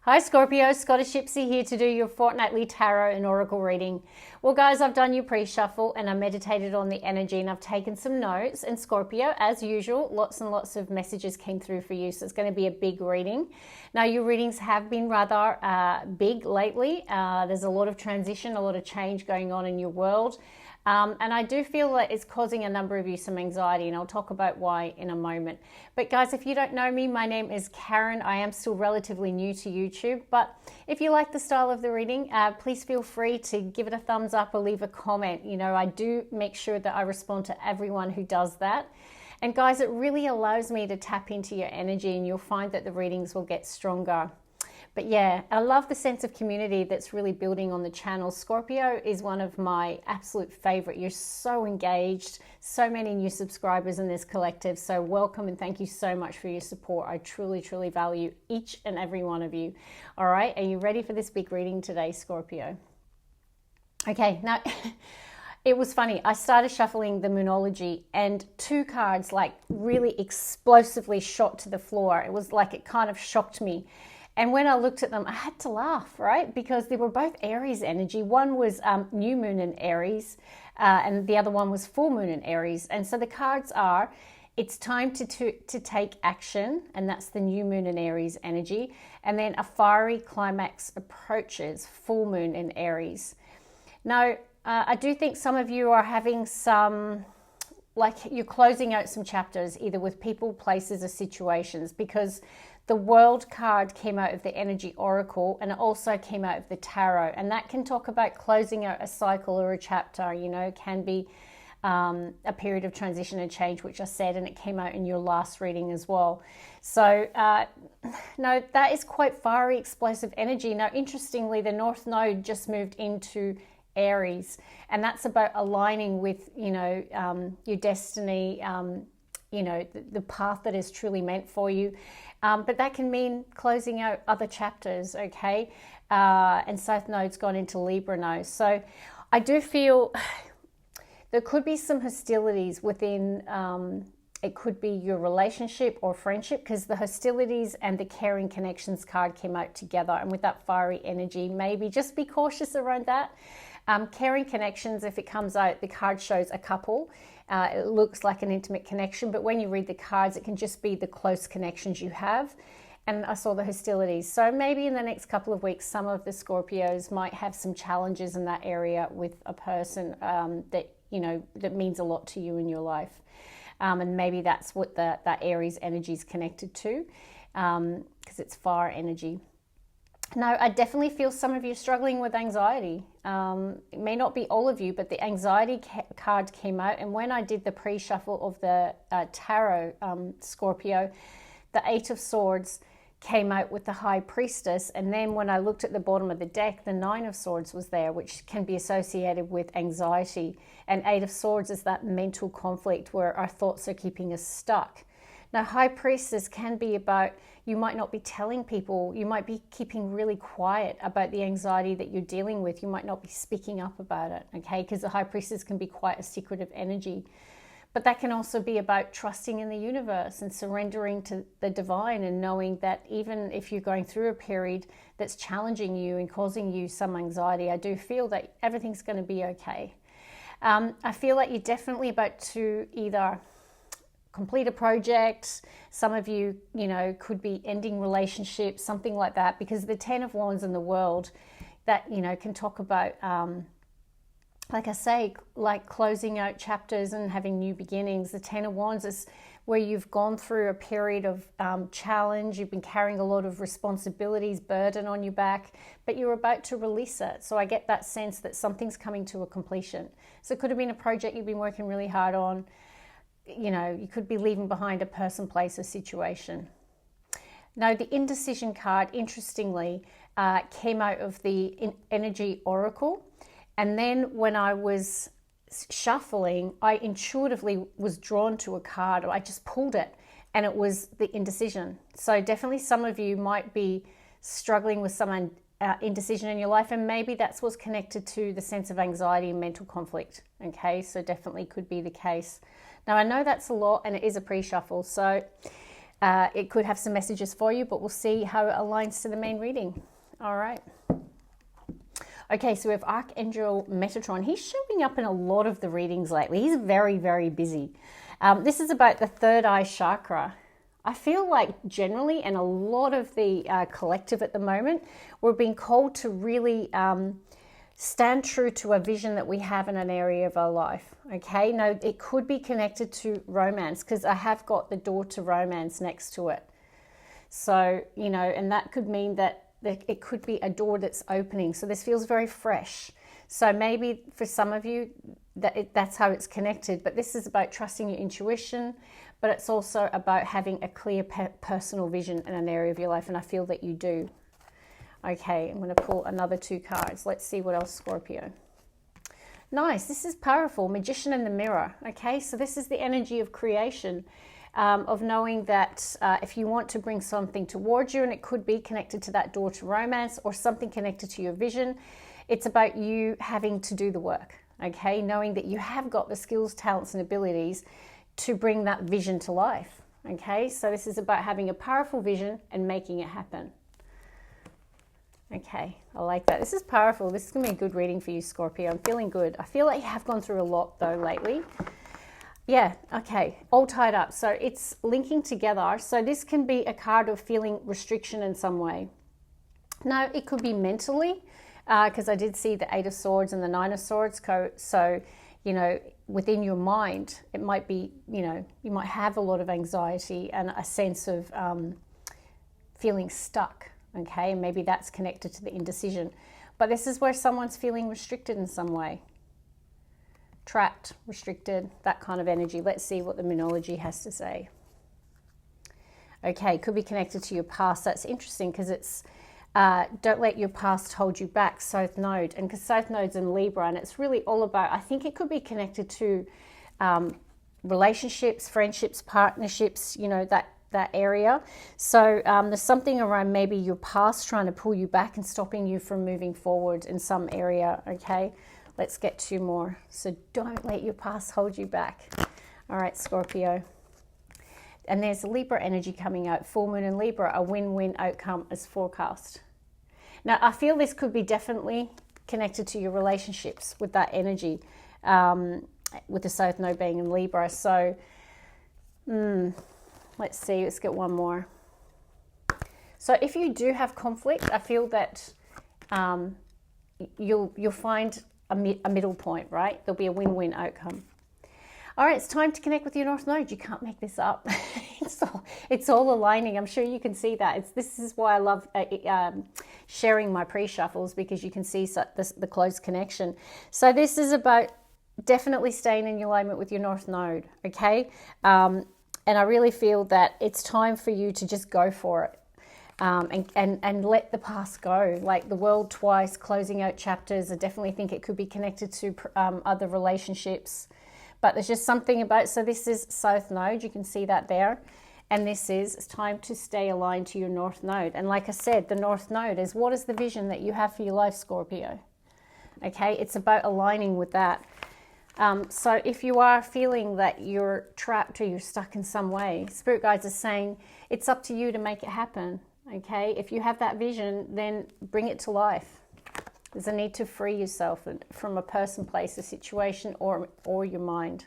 Hi Scorpio, Scottish Gypsy here to do your fortnightly tarot and oracle reading. Well guys, I've done your pre-shuffle and I meditated on the energy and I've taken some notes. And Scorpio, as usual, lots and lots of messages came through for you. So it's going to be a big reading. Now your readings have been rather big lately. There's a lot of transition, a lot of change going on in your world. And I do feel that it's causing a number of you some anxiety, and I'll talk about why in a moment. But guys, if you don't know me, my name is Karen. I am still relatively new to YouTube, but if you like the style of the reading, please feel free to give it a thumbs up or leave a comment. You know, I do make sure that I respond to everyone who does that. And guys, it really allows me to tap into your energy, and you'll find that the readings will get stronger. But yeah, I love the sense of community that's really building on the channel. Scorpio is one of my absolute favorite. You're so engaged, so many new subscribers in this collective. So welcome and thank you so much for your support. I truly, truly value each and every one of you. All right, are you ready for this big reading today, Scorpio? Okay, now it was funny. I started shuffling the Moonology and two cards like really explosively shot to the floor. It was like it kind of shocked me. And when I looked at them, I had to laugh, right? Because they were both Aries energy. One was new moon in Aries, and the other one was full moon in Aries. And so the cards are, it's time to take action, and that's the new moon in Aries energy. And then a fiery climax approaches, full moon in Aries. Now, I do think some of you are having some, like you're closing out some chapters, either with people, places, or situations, because the World card came out of the Energy Oracle and it also came out of the Tarot. And that can talk about closing out a cycle or a chapter, you know, can be a period of transition and change, which I said, and it came out in your last reading as well. So, no, that is quite fiery, explosive energy. Now, interestingly, the North Node just moved into Aries, and that's about aligning with, you know, your destiny, you know, the path that is truly meant for you. But that can mean closing out other chapters, okay? And South Node's gone into Libra now. So I do feel there could be some hostilities within, it could be your relationship or friendship, because the hostilities and the caring connections card came out together. And with that fiery energy, maybe just be cautious around that. Caring connections, if it comes out, the card shows a couple. It looks like an intimate connection, but when you read the cards, it can just be the close connections you have. And I saw the hostilities. So maybe in the next couple of weeks, some of the Scorpios might have some challenges in that area with a person that, you know, that means a lot to you in your life. And maybe that's what that Aries energy is connected to, because it's fire energy. Now, I definitely feel some of you struggling with anxiety. It may not be all of you, but the anxiety card came out. And when I did the pre-shuffle of the tarot, Scorpio, the Eight of Swords came out with the High Priestess. And then when I looked at the bottom of the deck, the Nine of Swords was there, which can be associated with anxiety. And Eight of Swords is that mental conflict where our thoughts are keeping us stuck. Now, High Priestess can be about, you might not be telling people, you might be keeping really quiet about the anxiety that you're dealing with. You might not be speaking up about it, okay? Because the High Priestess can be quite a secretive energy. But that can also be about trusting in the universe and surrendering to the divine, and knowing that even if you're going through a period that's challenging you and causing you some anxiety, I do feel that everything's going to be okay. I feel like you're definitely about to either complete a project. Some of you, you know, could be ending relationships, something like that, because the Ten of Wands in the world, that, you know, can talk about, like I say, like closing out chapters and having new beginnings. The Ten of Wands is where you've gone through a period of challenge. You've been carrying a lot of responsibilities, burden on your back, but you're about to release it. So I get that sense that something's coming to a completion. So it could have been a project you've been working really hard on. You know, you could be leaving behind a person, place, or situation. Now, the indecision card, interestingly, came out of the Energy Oracle. And then when I was shuffling, I intuitively was drawn to a card, or I just pulled it, and it was the indecision. So definitely some of you might be struggling with some indecision in your life, and maybe that's what's connected to the sense of anxiety and mental conflict. Okay, so definitely could be the case. Now, I know that's a lot, and it is a pre-shuffle, so it could have some messages for you, but we'll see how it aligns to the main reading. All right. Okay, so we have Archangel Metatron. He's showing up in a lot of the readings lately. He's very, very busy. This is about the third eye chakra. I feel like generally, and a lot of the collective at the moment, we're being called to really stand true to a vision that we have in an area of our life. Okay, now it could be connected to romance, because I have got the door to romance next to it. So, you know, and that could mean that it could be a door that's opening. So this feels very fresh. So maybe for some of you, that's how it's connected. But this is about trusting your intuition, but it's also about having a clear personal vision in an area of your life. And I feel that you do. Okay, I'm going to pull another 2 cards. Let's see what else, Scorpio. Nice. This is powerful. Magician in the mirror. Okay, so this is the energy of creation. Of knowing that if you want to bring something towards you, and it could be connected to that door to romance or something connected to your vision, it's about you having to do the work, okay? Knowing that you have got the skills, talents, and abilities to bring that vision to life, okay? So this is about having a powerful vision and making it happen. Okay, I like that. This is powerful. This is going to be a good reading for you, Scorpio. I'm feeling good. I feel like you have gone through a lot, though, lately. Yeah, okay, all tied up. So it's linking together. So this can be a card of feeling restriction in some way. Now, it could be mentally, because I did see the 8 of Swords and the 9 of Swords. So, you know, within your mind, it might be, you know, you might have a lot of anxiety and a sense of feeling stuck, okay? And maybe that's connected to the indecision. But this is where someone's feeling restricted in some way. Trapped, restricted, that kind of energy. Let's see what the Moonology has to say. Okay, could be connected to your past. That's interesting because it's don't let your past hold you back, South Node. And because South Node's in Libra, and it's really all about, I think it could be connected to relationships, friendships, partnerships, you know, that area. So there's something around maybe your past trying to pull you back and stopping you from moving forward in some area, okay? Let's get 2 more. So don't let your past hold you back. All right, Scorpio. And there's Libra energy coming out. Full moon in Libra, a win-win outcome is forecast. Now, I feel this could be definitely connected to your relationships with that energy, with the South Node being in Libra. So let's see. Let's get 1 more. So if you do have conflict, I feel that you'll find a middle point, right? There'll be a win-win outcome. All right, it's time to connect with your North Node. You can't make this up. it's all aligning. I'm sure you can see that. This is why I love sharing my pre-shuffles, because you can see the close connection. So this is about definitely staying in alignment with your North Node, okay? And I really feel that it's time for you to just go for it. And let the past go, like the world twice, closing out chapters. I definitely think it could be connected to other relationships, but there's just something about, so this is South Node, you can see that there, and it's time to stay aligned to your North Node. And like I said, the North Node is, what is the vision that you have for your life, Scorpio? Okay, it's about aligning with that. So if you are feeling that you're trapped or you're stuck in some way, Spirit Guides are saying it's up to you to make it happen. Okay, if you have that vision, then bring it to life. There's a need to free yourself from a person, place, a situation, or your mind.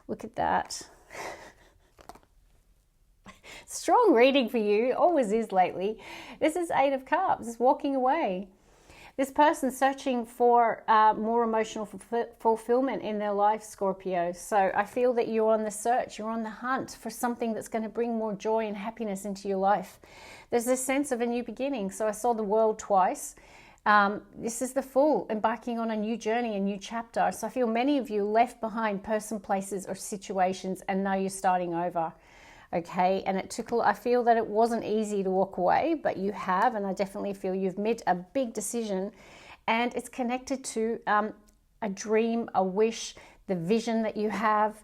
Look at that. Strong reading for you, always is lately. This is 8 of Cups, it's walking away. This person searching for more emotional fulfillment in their life, Scorpio. So I feel that you're on the search, you're on the hunt for something that's going to bring more joy and happiness into your life. There's this sense of a new beginning. So I saw the world twice. This is the Fool, embarking on a new journey, a new chapter. So I feel many of you left behind person, places, or situations, and now you're starting over. Okay, and I feel that it wasn't easy to walk away, but you have, and I definitely feel you've made a big decision, and it's connected to a dream, a wish, the vision that you have.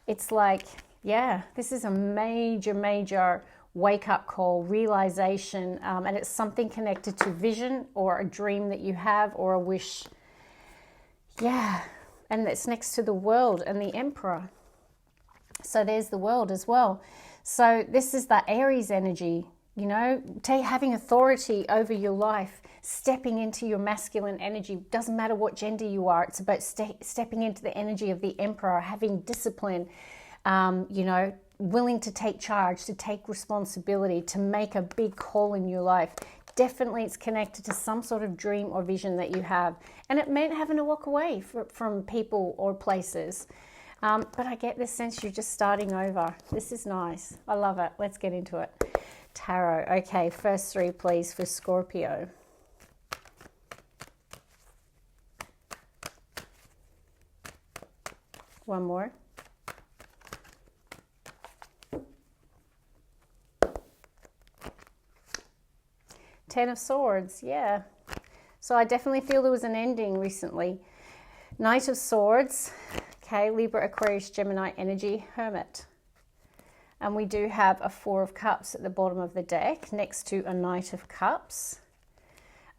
It's like, yeah, this is a major wake-up call, realization, and it's something connected to vision or a dream that you have or a wish. Yeah, and it's next to the World and the Emperor. So there's the World as well. So this is that Aries energy, you know, having authority over your life, stepping into your masculine energy. Doesn't matter what gender you are. It's about stepping into the energy of the Emperor, having discipline, you know, willing to take charge, to take responsibility, to make a big call in your life. Definitely it's connected to some sort of dream or vision that you have. And it meant having to walk away from people or places. But I get this sense you're just starting over. This is nice. I love it. Let's get into it. Tarot. Okay, first three, please, for Scorpio. One more. Ten of Swords, yeah. So I definitely feel there was an ending recently. Knight of Swords, okay, Libra, Aquarius, Gemini energy, Hermit. And we do have a Four of Cups at the bottom of the deck next to a Knight of Cups.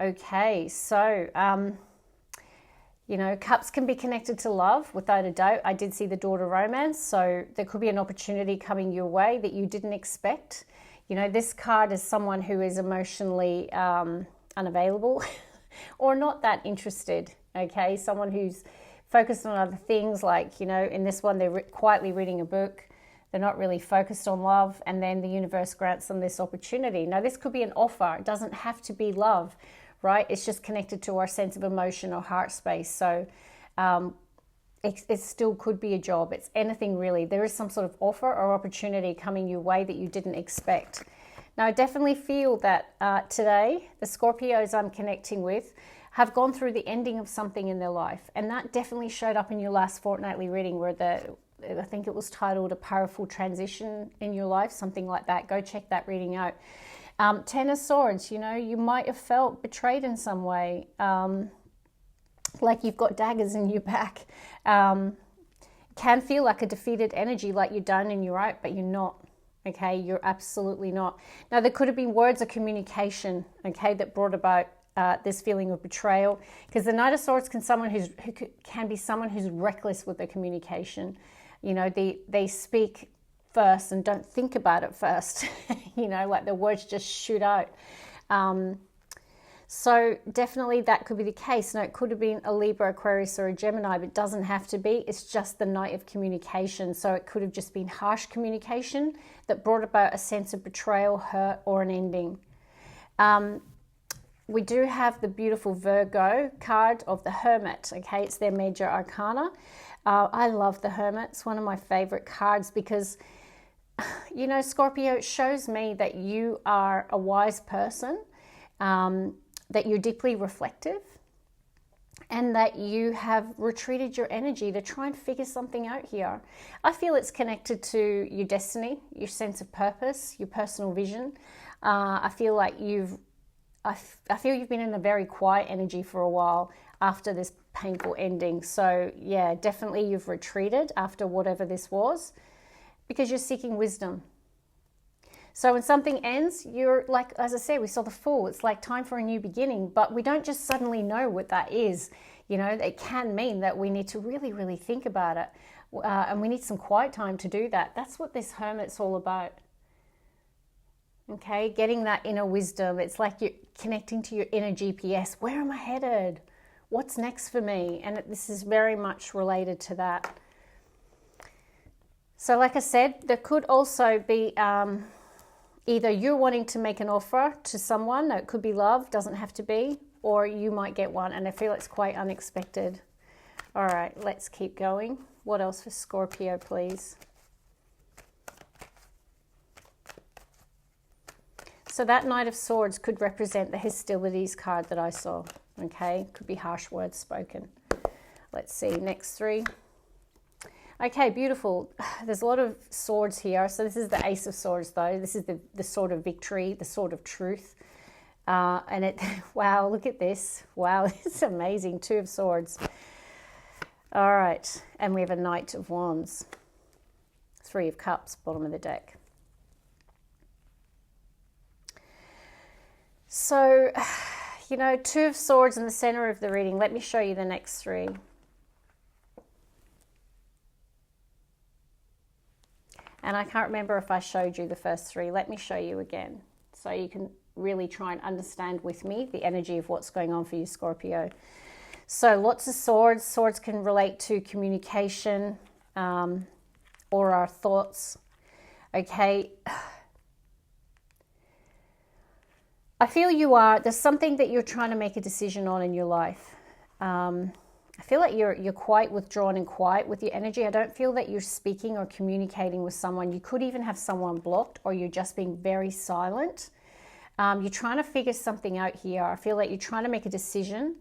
Okay, so, you know, cups can be connected to love, without a doubt. I did see the Daughter romance, so there could be an opportunity coming your way that you didn't expect. You know, this card is someone who is emotionally unavailable or not that interested, okay? Someone who's focused on other things, like, you know, in this one, they're quietly reading a book. They're not really focused on love, and then the universe grants them this opportunity. Now, this could be an offer. It doesn't have to be love, right? It's just connected to our sense of emotion or heart space. So it still could be a job. It's anything really. There is some sort of offer or opportunity coming your way that you didn't expect. Now, I definitely feel that today, the Scorpios I'm connecting with have gone through the ending of something in their life. And that definitely showed up in your last fortnightly reading, where I think it was titled A Powerful Transition in Your Life, something like that. Go check that reading out. Ten of Swords, you know, you might have felt betrayed in some way. Like you've got daggers in your back. Can feel like a defeated energy, like you're done and you're out, but you're not. Okay, you're absolutely not. Now, there could have been words of communication, okay, that brought about this feeling of betrayal, because the Knight of Swords can be someone who's reckless with their communication. You know, they speak first and don't think about it first. You know, like the words just shoot out. So definitely that could be the case. Now, it could have been a Libra, Aquarius, or a Gemini, but it doesn't have to be. It's just the Knight of Communication. So it could have just been harsh communication that brought about a sense of betrayal, hurt, or an ending. We do have the beautiful Virgo card of the Hermit. Okay, it's their major arcana. I love the Hermit. It's one of my favorite cards because, you know, Scorpio, it shows me that you are a wise person, that you're deeply reflective, and that you have retreated your energy to try and figure something out here. I feel it's connected to your destiny, your sense of purpose, your personal vision. I feel like you've been in a very quiet energy for a while after this painful ending. So yeah, definitely you've retreated after whatever this was, because you're seeking wisdom. So when something ends, you're like, as I said, we saw the Fool. It's like time for a new beginning, but we don't just suddenly know what that is. You know, it can mean that we need to really, really think about it. And we need some quiet time to do that. That's what this Hermit's all about. Okay, getting that inner wisdom. It's like you're connecting to your inner GPS. Where am I headed? What's next for me? And this is very much related to that. So like I said, there could also be either you're wanting to make an offer to someone. It could be love, doesn't have to be, or you might get one, and I feel it's quite unexpected. All right, let's keep going. What else for Scorpio, please? So that Knight of Swords could represent the hostilities card that I saw, okay? Could be harsh words spoken. Let's see, next three. Okay, beautiful. There's a lot of swords here. So this is the Ace of Swords, though. This is the sword of victory, the sword of truth. And it, wow, look at this. Wow, it's amazing. Two of Swords. All right, and we have a Knight of Wands. Three of Cups, bottom of the deck. So, you know, Two of Swords in the center of the reading. Let me show you the next three. And I can't remember if I showed you the first three. Let me show you again so you can really try and understand with me the energy of what's going on for you, Scorpio. So lots of swords. Swords can relate to communication or our thoughts. Okay. I feel there's something that you're trying to make a decision on in your life. I feel like you're quite withdrawn and quiet with your energy. I don't feel that you're speaking or communicating with someone. You could even have someone blocked, or you're just being very silent. You're trying to figure something out here. I feel like you're trying to make a decision.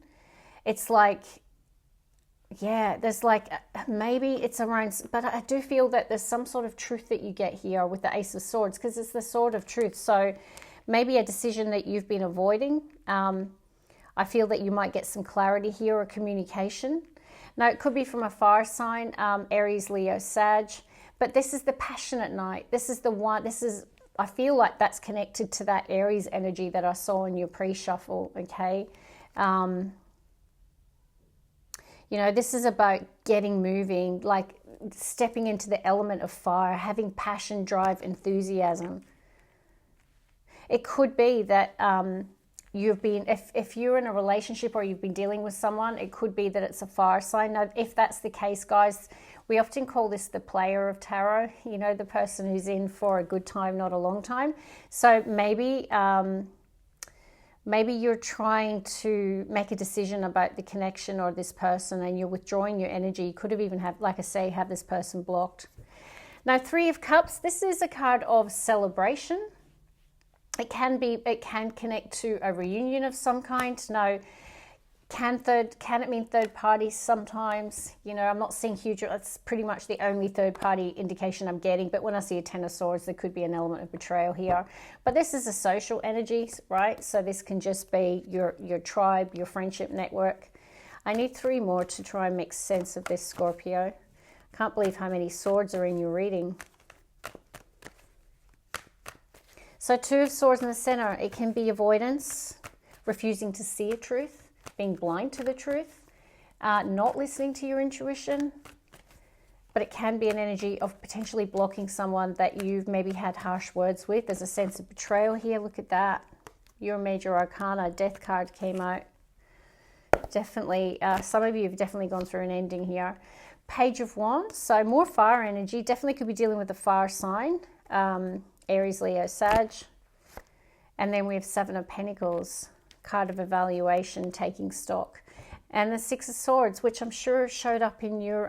It's like, yeah, there's like, maybe it's around, but I do feel that there's some sort of truth that you get here with the Ace of Swords, because it's the sword of truth. So maybe a decision that you've been avoiding. I feel that you might get some clarity here or communication. Now, it could be from a fire sign, Aries, Leo, Sag, but this is the passionate knight. This is the one, I feel like that's connected to that Aries energy that I saw in your pre-shuffle, okay? You know, this is about getting moving, like stepping into the element of fire, having passion, drive, enthusiasm. It could be that you've been, if you're in a relationship or you've been dealing with someone, it could be that it's a fire sign. Now, if that's the case, guys, we often call this the player of tarot, you know, the person who's in for a good time, not a long time. So maybe you're trying to make a decision about the connection or this person, and you're withdrawing your energy. You could have even like I say, have this person blocked. Now, Three of Cups, this is a card of celebration. It can connect to a reunion of some kind. Now, can it mean third parties sometimes? You know, I'm not seeing huge, that's pretty much the only third party indication I'm getting. But when I see a Ten of Swords, there could be an element of betrayal here. But this is a social energy, right? So this can just be your tribe, your friendship network. I need three more to try and make sense of this, Scorpio. Can't believe how many swords are in your reading. So Two of Swords in the center, it can be avoidance, refusing to see a truth, being blind to the truth, not listening to your intuition, but it can be an energy of potentially blocking someone that you've maybe had harsh words with. There's a sense of betrayal here. Look at that. Your major arcana, Death card came out. Definitely, some of you have definitely gone through an ending here. Page of Wands, so more fire energy. Definitely could be dealing with a fire sign. Aries, Leo, Sag. And then we have Seven of Pentacles, card of evaluation, taking stock. And the Six of Swords, which I'm sure showed up in your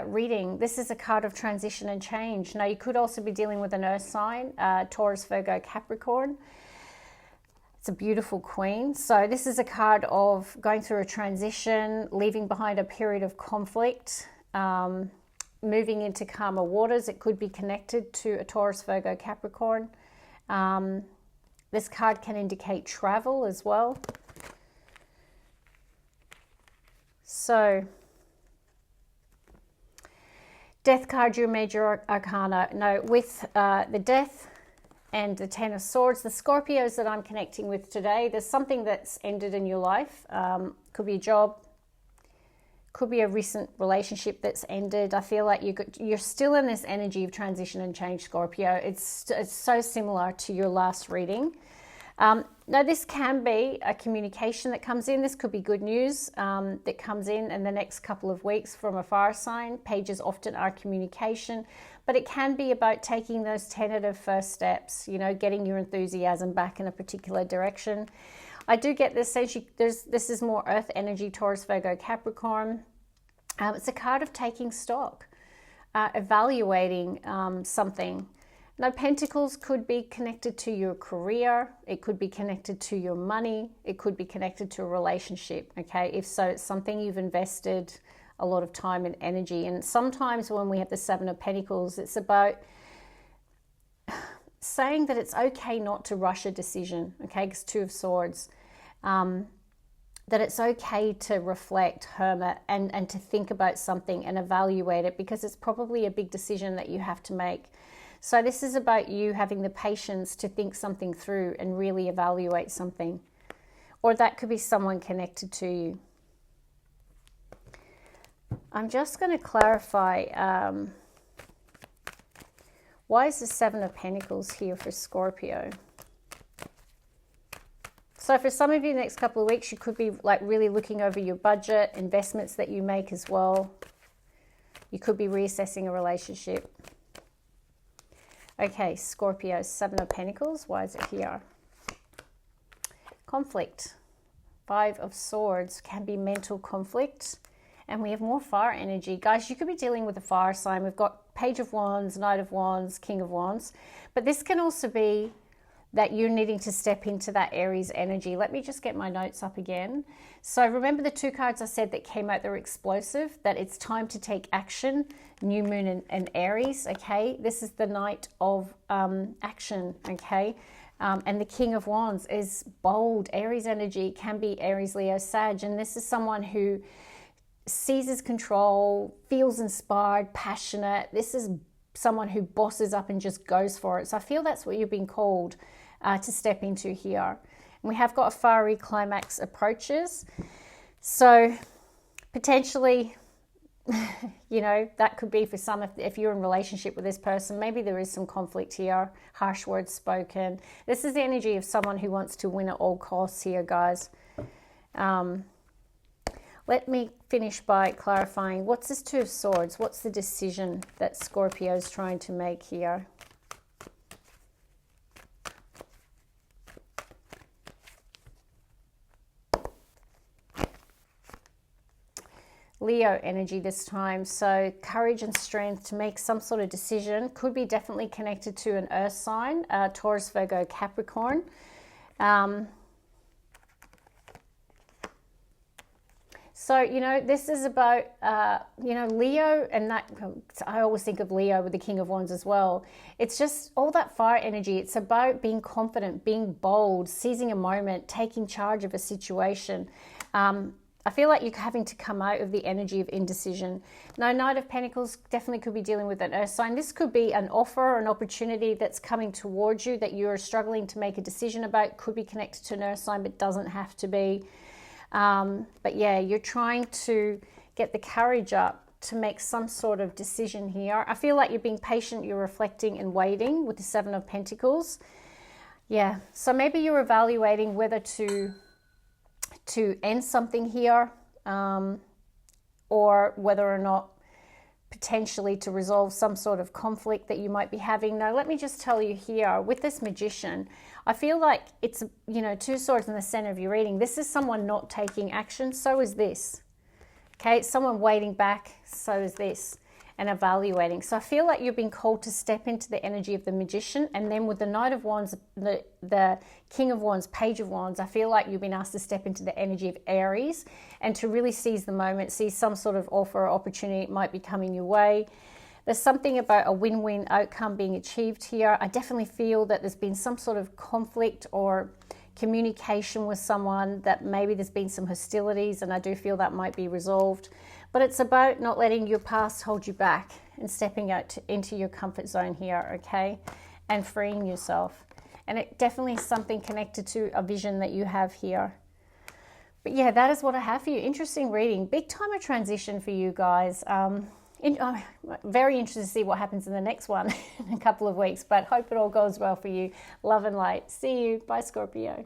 reading. This is a card of transition and change. Now, you could also be dealing with an earth sign, Taurus, Virgo, Capricorn. It's a beautiful queen. So this is a card of going through a transition, leaving behind a period of conflict, moving into calmer waters. It could be connected to a Taurus, Virgo, Capricorn. This card can indicate travel as well. So, Death card, your major arcana. Now, with the Death and the Ten of Swords, the Scorpios that I'm connecting with today, there's something that's ended in your life. Could be a job, could be a recent relationship that's ended. I feel like you're still in this energy of transition and change, Scorpio. It's so similar to your last reading. Now, this can be a communication that comes in. This could be good news that comes in the next couple of weeks from a fire sign. Pages often are communication, but it can be about taking those tentative first steps, you know, getting your enthusiasm back in a particular direction. I do get this sense this is more earth energy, Taurus, Virgo, Capricorn. It's a card of taking stock, evaluating something. Now, Pentacles could be connected to your career. It could be connected to your money. It could be connected to a relationship, okay? If so, it's something you've invested a lot of time and energy. And sometimes when we have the Seven of Pentacles, it's about saying that it's okay not to rush a decision, okay? Because Two of Swords, that it's okay to reflect, hermit, and to think about something and evaluate it, because it's probably a big decision that you have to make. So this is about you having the patience to think something through and really evaluate something. Or that could be someone connected to you. I'm just going to clarify Why is the Seven of Pentacles here for Scorpio? So for some of you, the next couple of weeks, you could be like really looking over your budget, investments that you make as well. You could be reassessing a relationship. Okay, Scorpio, Seven of Pentacles. Why is it here? Conflict. Five of Swords can be mental conflict. And we have more fire energy. Guys, you could be dealing with a fire sign. We've got Page of Wands, Knight of Wands, King of Wands. But this can also be that you're needing to step into that Aries energy. Let me just get my notes up again. So remember the two cards I said that came out, they're explosive, that it's time to take action, New Moon and Aries, okay? This is the Knight of action, okay? And the King of Wands is bold, Aries energy, can be Aries, Leo, Sag. And this is someone who seizes control, feels inspired, passionate. This is someone who bosses up and just goes for it. So I feel that's what you're being called to step into here. And we have got a fiery climax approaches. So potentially, you know, that could be for some, if you're in relationship with this person, maybe there is some conflict here, harsh words spoken. This is the energy of someone who wants to win at all costs here, guys. Let me finish by clarifying, what's this Two of Swords? What's the decision that Scorpio is trying to make here? Leo energy this time. So courage and strength to make some sort of decision. Could be definitely connected to an earth sign, Taurus, Virgo, Capricorn. So, you know, this is about, you know, Leo, and that, I always think of Leo with the King of Wands as well. It's just all that fire energy. It's about being confident, being bold, seizing a moment, taking charge of a situation. I feel like you're having to come out of the energy of indecision. Now, Knight of Pentacles definitely could be dealing with an earth sign. This could be an offer or an opportunity that's coming towards you that you're struggling to make a decision about. Could be connected to an earth sign, but doesn't have to be. But yeah, you're trying to get the courage up to make some sort of decision here. I feel like you're being patient, you're reflecting and waiting with the Seven of Pentacles. Yeah, so maybe you're evaluating whether to end something here, or whether or not potentially to resolve some sort of conflict that you might be having. Now, let me just tell you here, with this Magician, I feel like it's, you know, Two Swords in the center of your reading. This is someone not taking action. So is this. Okay, it's someone waiting back. So is this. And evaluating. So I feel like you're being called to step into the energy of the Magician. And then with the Knight of Wands, the King of Wands, Page of Wands, I feel like you've been asked to step into the energy of Aries and to really seize the moment, see some sort of offer or opportunity might be coming your way. There's something about a win-win outcome being achieved here. I definitely feel that there's been some sort of conflict or communication with someone, that maybe there's been some hostilities, and I do feel that might be resolved. But it's about not letting your past hold you back and stepping out into your comfort zone here, okay? And freeing yourself. And it definitely is something connected to a vision that you have here. But yeah, that is what I have for you. Interesting reading. Big time of transition for you guys. I'm very interested to see what happens in the next one in a couple of weeks. But hope it all goes well for you. Love and light. See you. Bye, Scorpio.